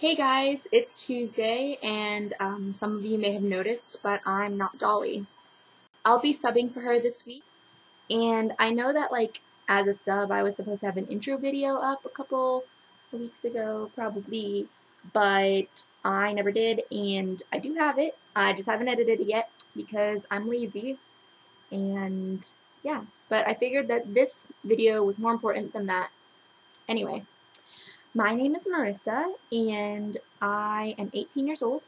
Hey guys, it's Tuesday, and some of you may have noticed, but I'm not Dolly. I'll be subbing for her this week, and I know that, as a sub, I was supposed to have an intro video up a couple of weeks ago, probably, but I never did, and I do have it. I just haven't edited it yet because I'm lazy, and yeah. But I figured that this video was more important than that. Anyway. My name is Marissa, and I am 18 years old.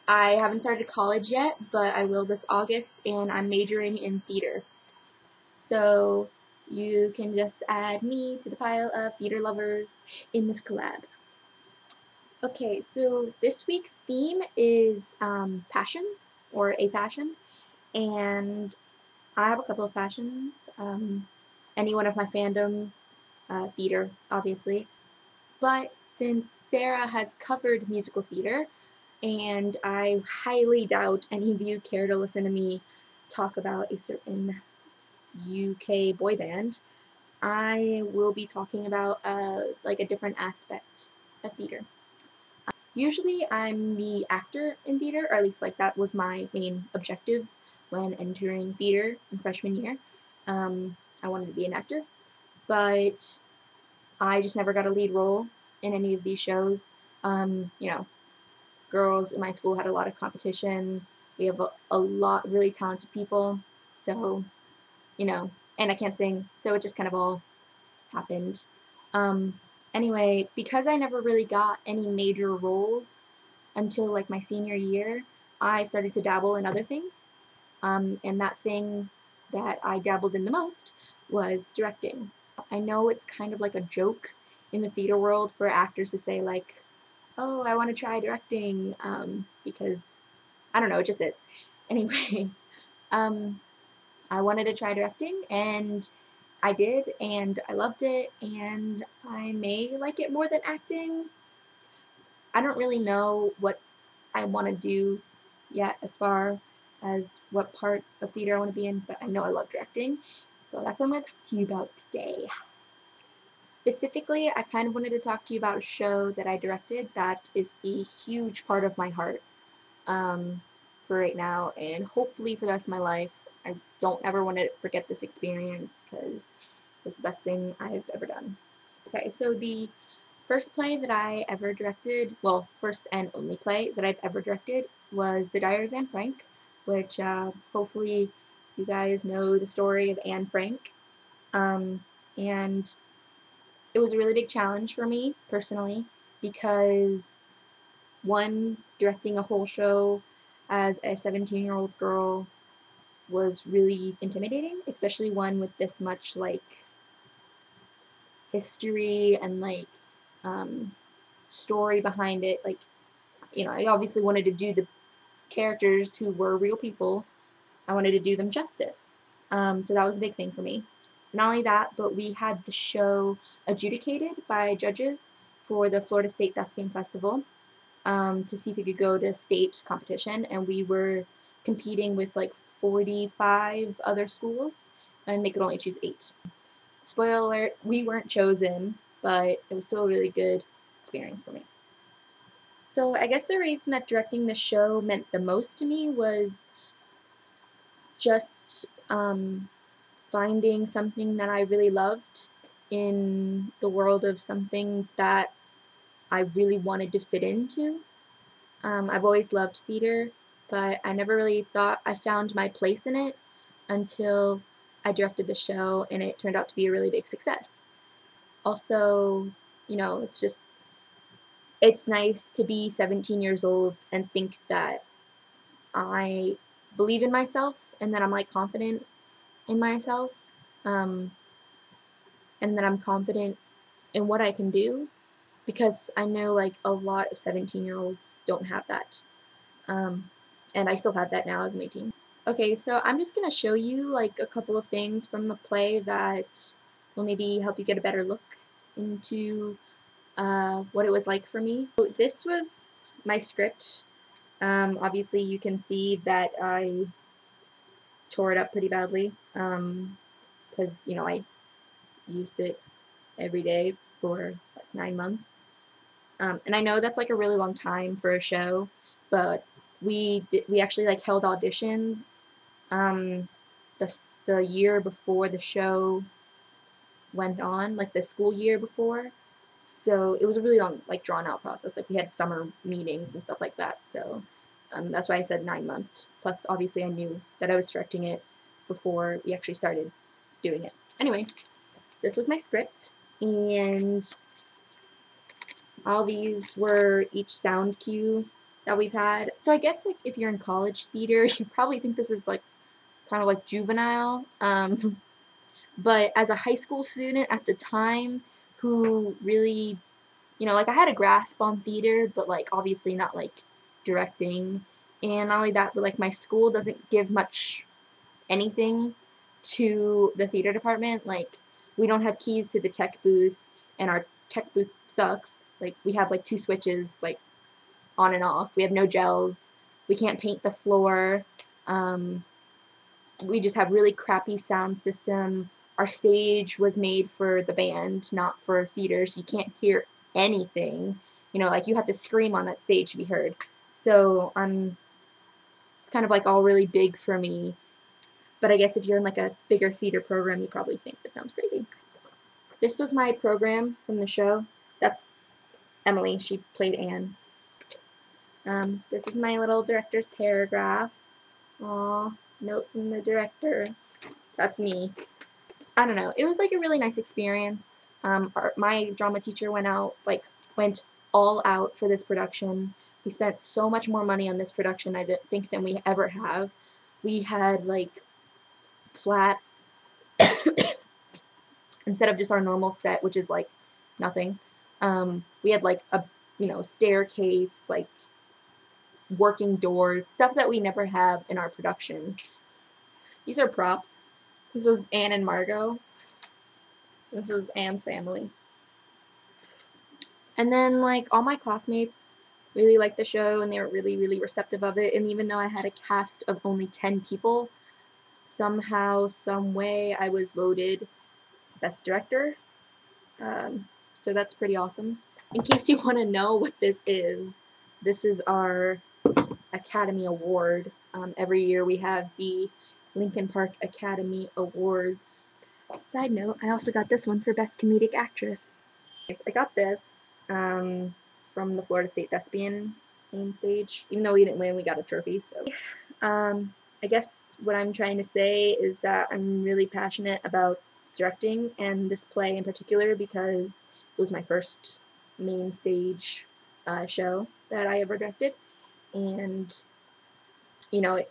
I haven't started college yet, but I will this August, and I'm majoring in theater. So you can just add me to the pile of theater lovers in this collab. Okay, so this week's theme is passions, or a passion, and I have a couple of passions. Any one of my fandoms, theater, obviously. But since Sarah has covered musical theater, and I highly doubt any of you care to listen to me talk about a certain UK boy band, I will be talking about a different aspect of theater. Usually I'm the actor in theater, or at least that was my main objective when entering theater in freshman year. I wanted to be an actor, but I just never got a lead role in any of these shows. Girls in my school had a lot of competition. We have a lot of really talented people. So, and I can't sing, so it just kind of all happened. Anyway, because I never really got any major roles until my senior year, I started to dabble in other things. And that thing that I dabbled in the most was directing. I know it's kind of like a joke in the theater world for actors to say oh, I want to try directing, because, I don't know, it just is. Anyway, I wanted to try directing, and I did, and I loved it, and I may like it more than acting. I don't really know what I want to do yet as far as what part of theater I want to be in, but I know I love directing, so that's what I'm going to talk to you about today. Specifically, I kind of wanted to talk to you about a show that I directed that is a huge part of my heart for right now, and hopefully for the rest of my life. I don't ever want to forget this experience because it's the best thing I've ever done. Okay, so the first play that I ever directed, well, first and only play that I've ever directed, was The Diary of Anne Frank, which hopefully you guys know the story of Anne Frank. And it was a really big challenge for me personally because, one, directing a whole show as a 17-year-old girl was really intimidating, especially one with this much history and story behind it. I obviously wanted to do the characters who were real people. I wanted to do them justice. So that was a big thing for me. Not only that, but we had the show adjudicated by judges for the Florida State Thespian Festival, to see if we could go to state competition, and we were competing with 45 other schools, and they could only choose 8. Spoiler alert, we weren't chosen, but it was still a really good experience for me. So I guess the reason that directing the show meant the most to me was just finding something that I really loved in the world of something that I really wanted to fit into. I've always loved theater, but I never really thought I found my place in it until I directed the show, and it turned out to be a really big success. Also, it's nice to be 17 years old and think that I believe in myself and that I'm confident in myself, um, and that I'm confident in what I can do, because I know a lot of 17-year-olds don't have that. And I still have that now as I'm 18. Okay, so I'm just going to show you a couple of things from the play that will maybe help you get a better look into what it was like for me. So this was my script. Obviously you can see that I tore it up pretty badly, because I used it every day for 9 months. And I know that's like a really long time for a show, but we actually like held auditions um, the year before the show went on, like the school year before. So it was a really long, like drawn out process. Like we had summer meetings and stuff like that. So that's why I said 9 months. Plus, obviously, I knew that I was directing it before we actually started doing it. Anyway, this was my script, and all these were each sound cue that we've had. So I guess like if you're in college theater, you probably think this is like kind of like juvenile. But as a high school student at the time who really, like I had a grasp on theater, but like obviously not like directing. And not only that, but like my school doesn't give much anything to the theater department. Like we don't have keys to the tech booth, and our tech booth sucks. Like we have like 2 switches, like on and off. We have no gels. We can't paint the floor. Um, we just have really crappy sound system. Our stage was made for the band, not for theater, so you can't hear anything. Like you have to scream on that stage to be heard. So it's kind of like all really big for me. But I guess if you're in like a bigger theater program, you probably think this sounds crazy. This was my program from the show. That's Emily. She played Anne. This is my little director's paragraph. Aw, note from the director. That's me. I don't know. It was like a really nice experience. My drama teacher went all out for this production. We spent so much more money on this production, I think, than we ever have. We had like flats instead of just our normal set, which is like nothing. We had like a staircase, like working doors, stuff that we never have in our production. These are props. This was Anne and Margot. This was Anne's family. And then like all my classmates really liked the show, and they were really, really receptive of it. And even though I had a cast of only 10 people, somehow, some way, I was voted best director. So that's pretty awesome. In case you want to know what this is our Academy Award. Every year we have the Lincoln Park Academy Awards. Side note, I also got this one for Best Comedic Actress. I got this from the Florida State Thespian main stage. Even though we didn't win, we got a trophy. So, I guess what I'm trying to say is that I'm really passionate about directing, and this play in particular, because it was my first main stage show that I ever directed, and it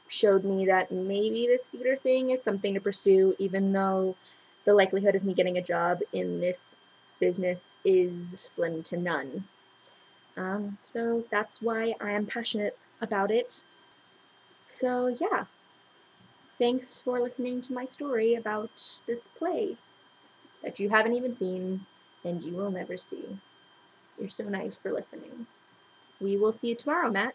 showed me that maybe this theater thing is something to pursue, even though the likelihood of me getting a job in this business is slim to none. So that's why I am passionate about it. So yeah, thanks for listening to my story about this play that you haven't even seen and you will never see. You're so nice for listening. We will see you tomorrow, Matt.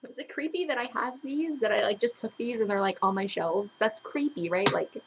Is it creepy that I have these, that I like just took these and they're like on my shelves? That's creepy, right? Like